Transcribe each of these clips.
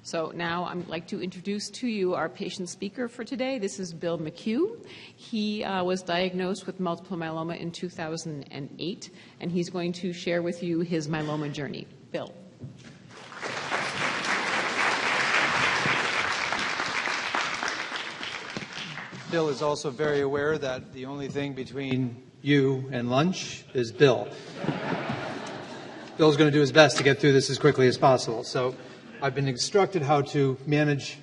So now I'd like to introduce to you our patient speaker for today. This is Bill McHugh. He was diagnosed with multiple myeloma in 2008, and he's going to share with you his myeloma journey. Bill. Bill is also very aware that the only thing between you and lunch is Bill. Bill's going to do his best to get through this as quickly as possible. So I've been instructed how to manage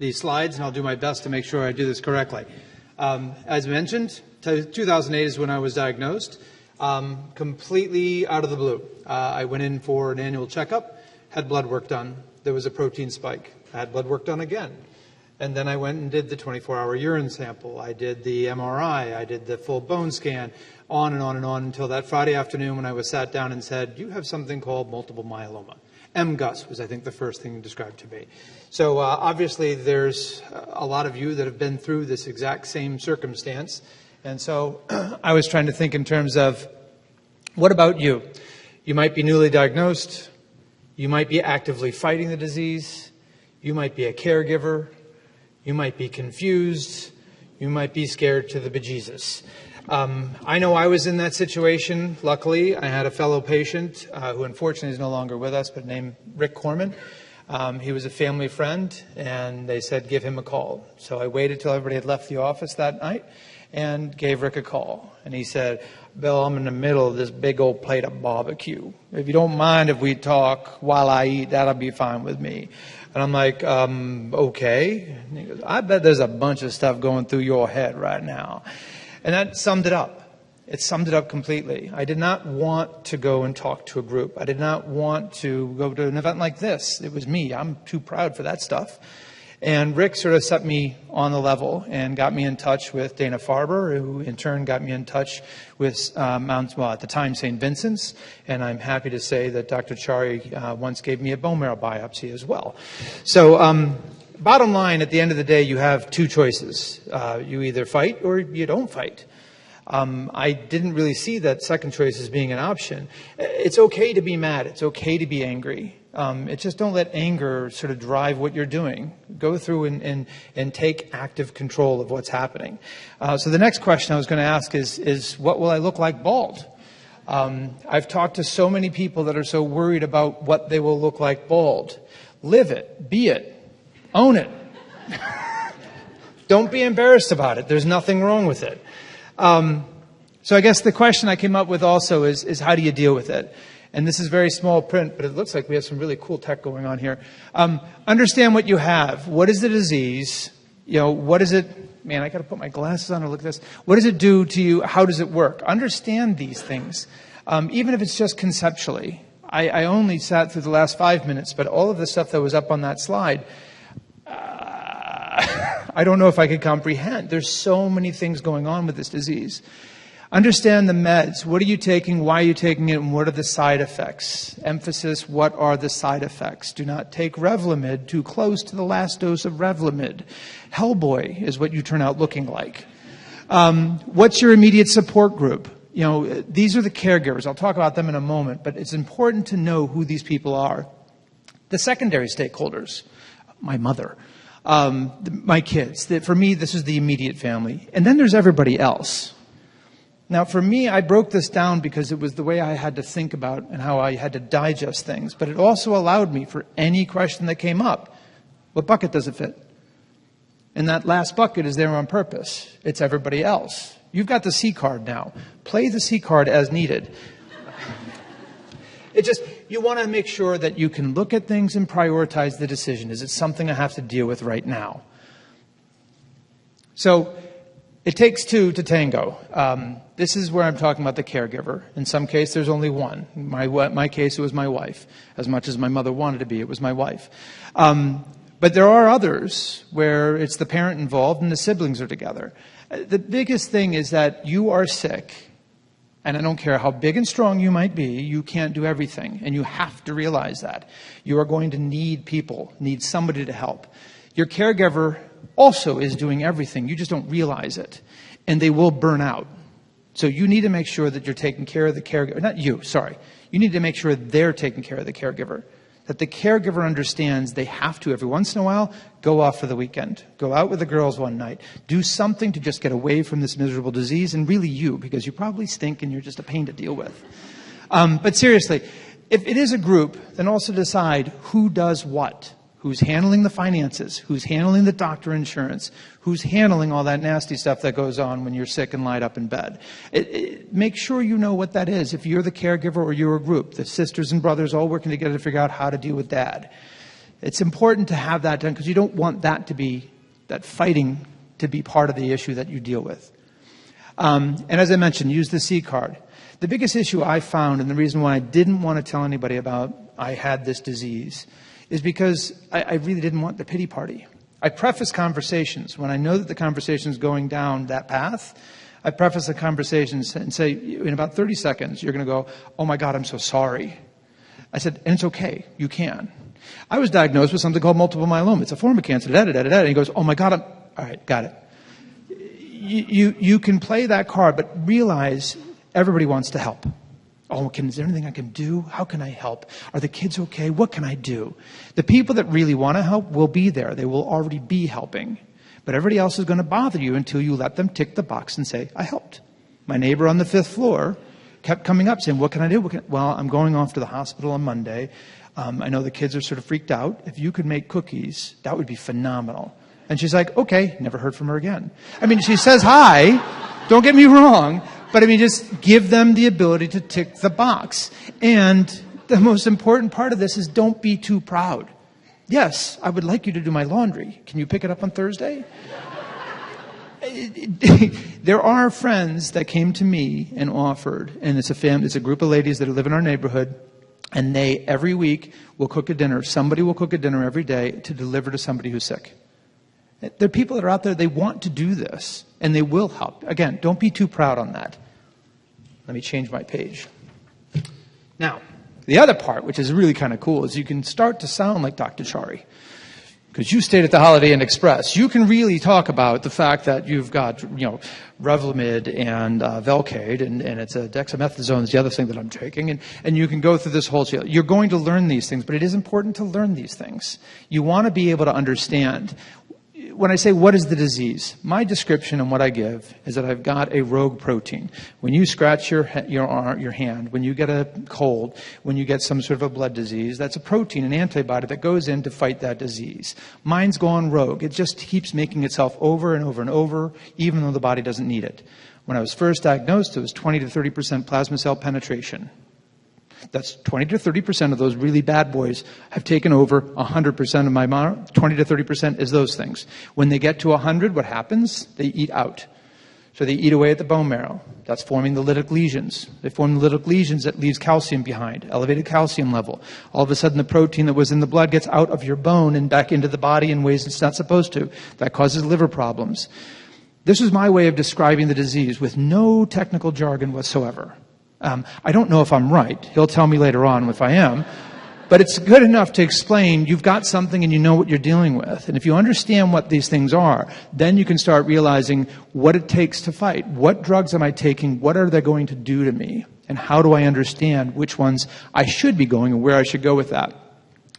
these slides, and I'll do my best to make sure I do this correctly. As mentioned, 2008 is when I was diagnosed, completely out of the blue. I went in for an annual checkup, had blood work done. There was a protein spike. I had blood work done again. And then I went and did the 24-hour urine sample. I did the MRI. I did the full bone scan, on and on and on, until that Friday afternoon when I was sat down and said, you have something called multiple myeloma. MGUS was, I think, the first thing described to me. So obviously there's a lot of you that have been through this exact same circumstance. And so I was trying to think in terms of, what about you? You might be newly diagnosed. You might be actively fighting the disease. You might be a caregiver. You might be confused. You might be scared to the bejesus. I know I was in that situation. Luckily, I had a fellow patient who unfortunately is no longer with us, but named Rick Corman. He was a family friend, and they said, give him a call. So I waited till everybody had left the office that night and gave Rick a call. And he said, Bill, I'm in the middle of this big old plate of barbecue. If you don't mind if we talk while I eat, that'll be fine with me. And I'm like, okay. And he goes, I bet there's a bunch of stuff going through your head right now. And that summed it up. It summed it up completely. I did not want to go and talk to a group. I did not want to go to an event like this. It was me. I'm too proud for that stuff. And Rick sort of set me on the level and got me in touch with Dana Farber, who in turn got me in touch with at the time, St. Vincent's. And I'm happy to say that Dr. Chari once gave me a bone marrow biopsy as well. So bottom line, at the end of the day, you have two choices. You either fight or you don't fight. I didn't really see that second choice as being an option. It's okay to be mad. It's okay to be angry. Just don't let anger sort of drive what you're doing. Go through and take active control of what's happening. So the next question I was going to ask is what will I look like bald? I've talked to so many people that are so worried about what they will look like bald. Live it. Be it. Own it. Don't be embarrassed about it. There's nothing wrong with it. So I guess the question I came up with also is how do you deal with it? And this is very small print, but it looks like we have some really cool tech going on here. Understand what you have. What is the disease? What is it? Man, I got to put my glasses on to look at this. What does it do to you? How does it work? Understand these things, even if it's just conceptually. I only sat through the last 5 minutes, but all of the stuff that was up on that slide, I don't know if I could comprehend. There's so many things going on with this disease. Understand the meds. What are you taking? Why are you taking it? And what are the side effects? Emphasis, what are the side effects? Do not take Revlimid too close to the last dose of Revlimid. Hellboy is what you turn out looking like. What's your immediate support group? These are the caregivers. I'll talk about them in a moment, but it's important to know who these people are. The secondary stakeholders, my mother, my kids. For me, this is the immediate family. And then there's everybody else. Now, for me, I broke this down because it was the way I had to think about and how I had to digest things. But it also allowed me, for any question that came up, what bucket does it fit? And that last bucket is there on purpose. It's everybody else. You've got the C card now. Play the C card as needed. You want to make sure that you can look at things and prioritize the decision. Is it something I have to deal with right now? So it takes two to tango. This is where I'm talking about the caregiver. In some case, there's only one. In my case, it was my wife. As much as my mother wanted to be, it was my wife. But there are others where it's the parent involved and the siblings are together. The biggest thing is that you are sick. And I don't care how big and strong you might be, you can't do everything. And you have to realize that. You are going to need people, need somebody to help. Your caregiver also is doing everything. You just don't realize it. And they will burn out. So you need to make sure that you're taking care of the caregiver. Not you, sorry. You need to make sure they're taking care of the caregiver. that the caregiver understands they have to, every once in a while, go off for the weekend. Go out with the girls one night. Do something to just get away from this miserable disease, and really you, because you probably stink and you're just a pain to deal with. But seriously, if it is a group, then also decide who does what. Who's handling the finances, who's handling the doctor insurance, who's handling all that nasty stuff that goes on when you're sick and lied up in bed. Make sure you know what that is. If you're the caregiver or you're a group, the sisters and brothers all working together to figure out how to deal with dad. It's important to have that done because you don't want that fighting to be part of the issue that you deal with. And as I mentioned, use the C card. The biggest issue I found, and the reason why I didn't want to tell anybody about I had this disease, is because I really didn't want the pity party. I preface conversations. When I know that the conversation is going down that path, I preface the conversations and say, in about 30 seconds, you're going to go, oh my God, I'm so sorry. I said, and it's okay, you can. I was diagnosed with something called multiple myeloma. It's a form of cancer, and he goes, oh my God, all right, got it. You can play that card, but realize everybody wants to help. Oh, is there anything I can do? How can I help? Are the kids okay? What can I do? The people that really want to help will be there. They will already be helping. But everybody else is going to bother you until you let them tick the box and say, I helped. My neighbor on the 5th floor kept coming up saying, what can I do? Well, I'm going off to the hospital on Monday. I know the kids are sort of freaked out. If you could make cookies, that would be phenomenal. And she's like, okay, never heard from her again. I mean, she says hi. Don't get me wrong. But I mean, just give them the ability to tick the box. And the most important part of this is don't be too proud. Yes, I would like you to do my laundry. Can you pick it up on Thursday? There are friends that came to me and offered, and it's a group of ladies that live in our neighborhood, and they every week will cook a dinner. Somebody will cook a dinner every day to deliver to somebody who's sick. There are people that are out there, they want to do this, and they will help. Again, don't be too proud on that. Let me change my page. Now, the other part, which is really kind of cool, is you can start to sound like Dr. Chari. Because you stayed at the Holiday Inn Express. You can really talk about the fact that you've got, Revlimid and Velcade, and it's a dexamethasone is the other thing that I'm taking. And you can go through this whole... You're going to learn these things, but it is important to learn these things. You want to be able to understand... When I say what is the disease, my description and what I give is that I've got a rogue protein. When you scratch your hand, when you get a cold, when you get some sort of a blood disease, that's a protein, an antibody that goes in to fight that disease. Mine's gone rogue. It just keeps making itself over and over and over, even though the body doesn't need it. When I was first diagnosed, it was 20 to 30% plasma cell penetration. That's 20 to 30% of those really bad boys have taken over 100% of my mono. 20 to 30% is those things. When they get to 100, what happens? They eat out. So they eat away at the bone marrow. That's forming the lytic lesions. They form the lytic lesions that leaves calcium behind, elevated calcium level. All of a sudden, the protein that was in the blood gets out of your bone and back into the body in ways it's not supposed to. That causes liver problems. This is my way of describing the disease with no technical jargon whatsoever. I don't know if I'm right. He'll tell me later on if I am. But it's good enough to explain you've got something and you know what you're dealing with. And if you understand what these things are, then you can start realizing what it takes to fight. What drugs am I taking? What are they going to do to me? And how do I understand which ones I should be going and where I should go with that?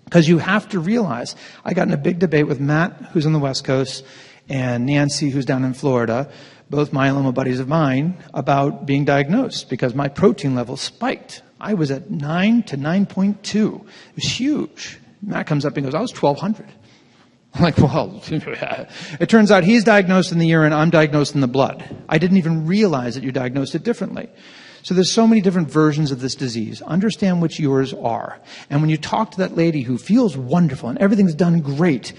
Because you have to realize, I got in a big debate with Matt, who's on the West Coast, and Nancy, who's down in Florida, both myeloma buddies of mine, about being diagnosed because my protein level spiked. I was at 9 to 9.2. It was huge. Matt comes up and goes, I was 1,200. I'm like, well, it turns out he's diagnosed in the urine, I'm diagnosed in the blood. I didn't even realize that you diagnosed it differently. So there's so many different versions of this disease. Understand which yours are. And when you talk to that lady who feels wonderful and everything's done great,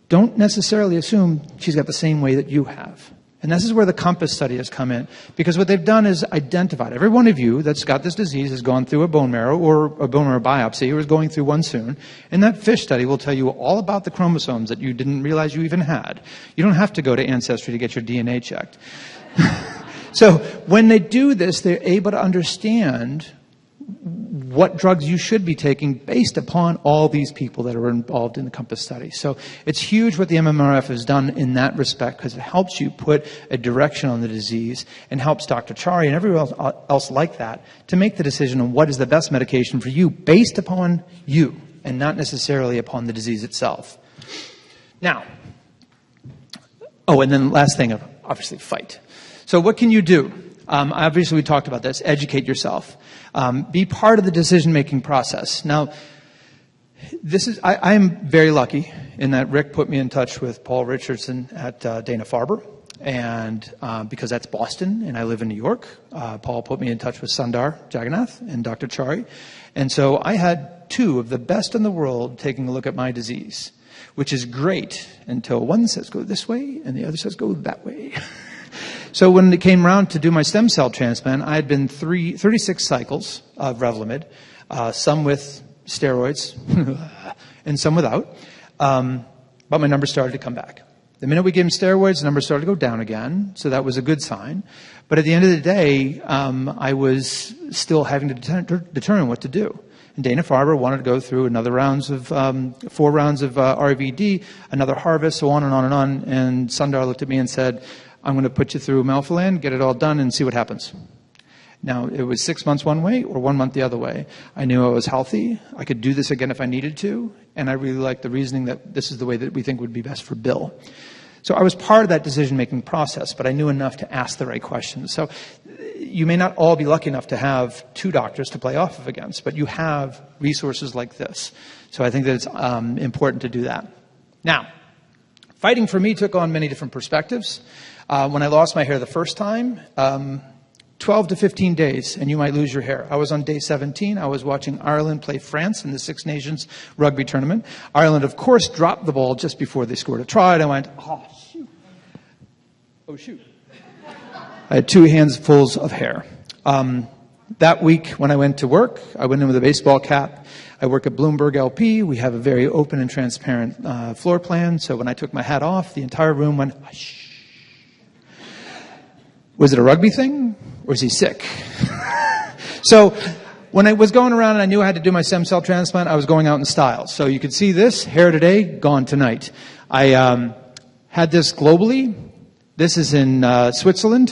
don't necessarily assume she's got the same way that you have. And this is where the COMPASS study has come in. Because what they've done is identified. Every one of you that's got this disease has gone through a bone marrow or a bone marrow biopsy or is going through one soon. And that FISH study will tell you all about the chromosomes that you didn't realize you even had. You don't have to go to Ancestry to get your DNA checked. So when they do this, they're able to understand what drugs you should be taking based upon all these people that are involved in the COMPASS study. So it's huge what the MMRF has done in that respect because it helps you put a direction on the disease and helps Dr. Chari and everyone else like that to make the decision on what is the best medication for you based upon you. and not necessarily upon the disease itself. Now, and then last thing, obviously, fight. So what can you do? Obviously, we talked about this. Educate yourself. Be part of the decision-making process. Now, I am very lucky in that Rick put me in touch with Paul Richardson at Dana-Farber, and because that's Boston, and I live in New York. Paul put me in touch with Sundar Jagannath and Dr. Chari, and so I had two of the best in the world taking a look at my disease, which is great until one says go this way and the other says go that way. So when it came around to do my stem cell transplant, I had been 36 cycles of Revlimid, some with steroids and some without, but my numbers started to come back. The minute we gave him steroids, the numbers started to go down again, so that was a good sign. But at the end of the day, I was still having to determine what to do. And Dana-Farber wanted to go through another 4 rounds of RVD, another harvest, so on and on and on. And Sundar looked at me and said, I'm going to put you through Melphalan, get it all done, and see what happens. Now, it was 6 months one way or 1 month the other way. I knew I was healthy. I could do this again if I needed to. And I really liked the reasoning that this is the way that we think would be best for Bill. So I was part of that decision-making process, but I knew enough to ask the right questions. So you may not all be lucky enough to have 2 doctors to play off of against, but you have resources like this. So I think that it's important to do that. Now, fighting for me took on many different perspectives. When I lost my hair the first time, 12 to 15 days, and you might lose your hair. I was on day 17. I was watching Ireland play France in the Six Nations rugby tournament. Ireland, of course, dropped the ball just before they scored a try, and I went, oh, shoot. Oh, shoot. I had 2 handfuls of hair. That week, when I went to work, I went in with a baseball cap. I work at Bloomberg LP. We have a very open and transparent floor plan, so when I took my hat off, the entire room went, shh. Was it a rugby thing, or is he sick? So when I was going around and I knew I had to do my stem cell transplant, I was going out in style. So you could see this, hair today, gone tonight. I had this globally. This is in Switzerland.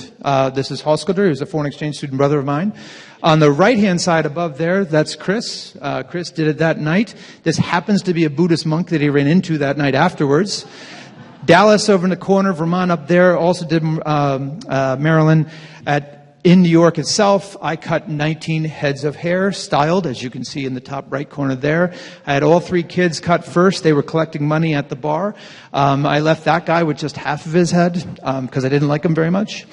This is Hoskoder, who's a foreign exchange student brother of mine. On the right-hand side above there, that's Chris. Chris did it that night. This happens to be a Buddhist monk that he ran into that night afterwards. Dallas over in the corner, Vermont up there, also did Maryland. In New York itself, I cut 19 heads of hair, styled, as you can see in the top right corner there. I had all 3 kids cut first. They were collecting money at the bar. I left that guy with just half of his head because I didn't like him very much.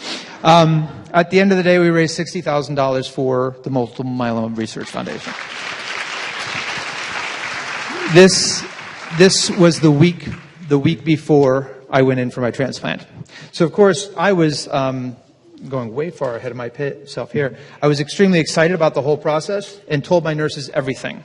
At the end of the day, we raised $60,000 for the Multiple Myeloma Research Foundation. This was the week before I went in for my transplant. So, of course, I was going way far ahead of myself here. I was extremely excited about the whole process and told my nurses everything.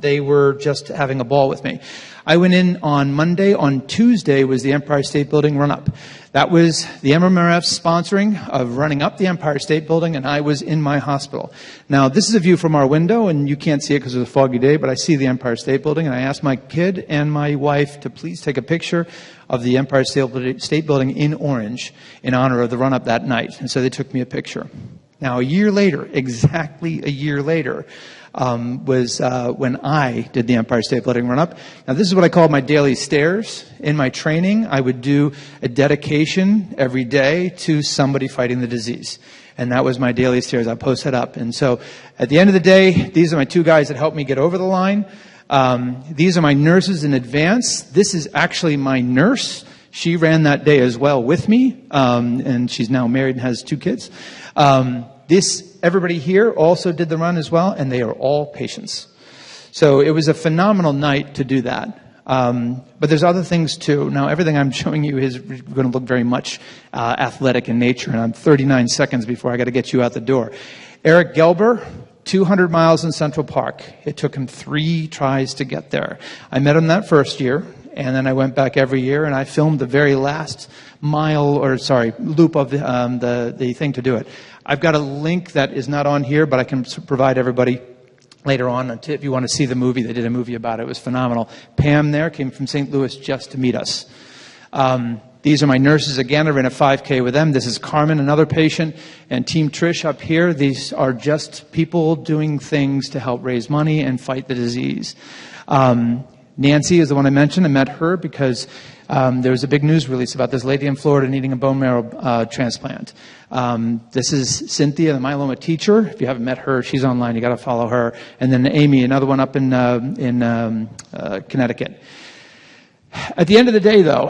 They were just having a ball with me. I went in on Monday. On Tuesday was the Empire State Building run-up. That was the MMRF's sponsoring of running up the Empire State Building, and I was in my hospital. Now, this is a view from our window, and you can't see it because it's a foggy day, but I see the Empire State Building, and I asked my kid and my wife to please take a picture of the Empire State Building in orange in honor of the run-up that night. And so they took me a picture. Now, a year later, exactly a year later, was when I did the Empire State Building run-up. Now, this is what I call my daily stairs. In my training, I would do a dedication every day to somebody fighting the disease. And that was my daily stairs. I post it up. And so at the end of the day, these are my 2 guys that helped me get over the line. These are my nurses in advance. This is actually my nurse. She ran that day as well with me, and she's now married and has 2 kids. Everybody here also did the run as well, and they are all patients. So it was a phenomenal night to do that. But there's other things too. Now, everything I'm showing you is going to look very much athletic in nature, and I'm 39 seconds before I got to get you out the door. Eric Gelber, 200 miles in Central Park. It took him 3 tries to get there. I met him that first year, and then I went back every year, and I filmed the very last loop of the thing to do it. I've got a link that is not on here, but I can provide everybody later on if you want to see the movie. They did a movie about it. It was phenomenal. Pam there came from St. Louis just to meet us. These are my nurses again. I ran a 5K with them. This is Carmen, another patient, and Team Trish up here. These are just people doing things to help raise money and fight the disease. Nancy is the one I mentioned. I met her because there was a big news release about this lady in Florida needing a bone marrow transplant. This is Cynthia, the myeloma teacher. If you haven't met her, she's online. You got to follow her. And then Amy, another one up in Connecticut. At the end of the day, though,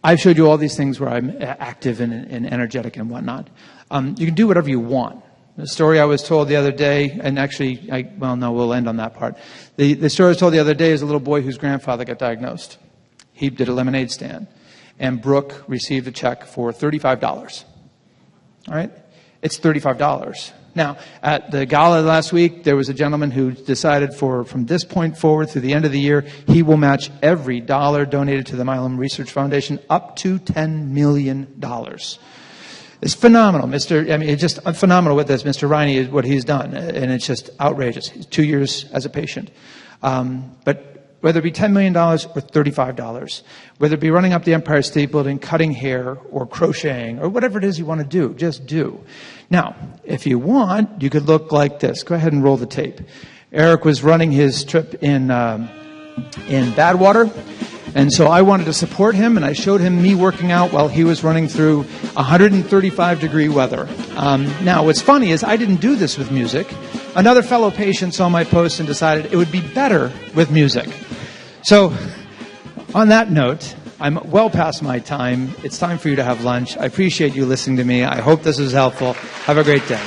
I've showed you all these things where I'm active and energetic and whatnot. You can do whatever you want. The story I was told the other day, and actually, we'll end on that part. The story I was told the other day is a little boy whose grandfather got diagnosed. He did a lemonade stand, and Brooke received a check for $35. All right? It's $35. Now, at the gala last week, there was a gentleman who decided from this point forward through the end of the year, he will match every dollar donated to the Myeloma Research Foundation up to $10 million. It's phenomenal, it's just phenomenal with this, Mr. Riney, what he's done, and it's just outrageous. He's 2 years as a patient. But whether it be $10 million or $35, whether it be running up the Empire State Building, cutting hair, or crocheting, or whatever it is you want to do, just do. Now, if you want, you could look like this. Go ahead and roll the tape. Eric was running his trip in Badwater, and so I wanted to support him, and I showed him me working out while he was running through 135-degree weather. Now, what's funny is I didn't do this with music. Another fellow patient saw my post and decided it would be better with music. So, on that note, I'm well past my time. It's time for you to have lunch. I appreciate you listening to me. I hope this was helpful. Have a great day.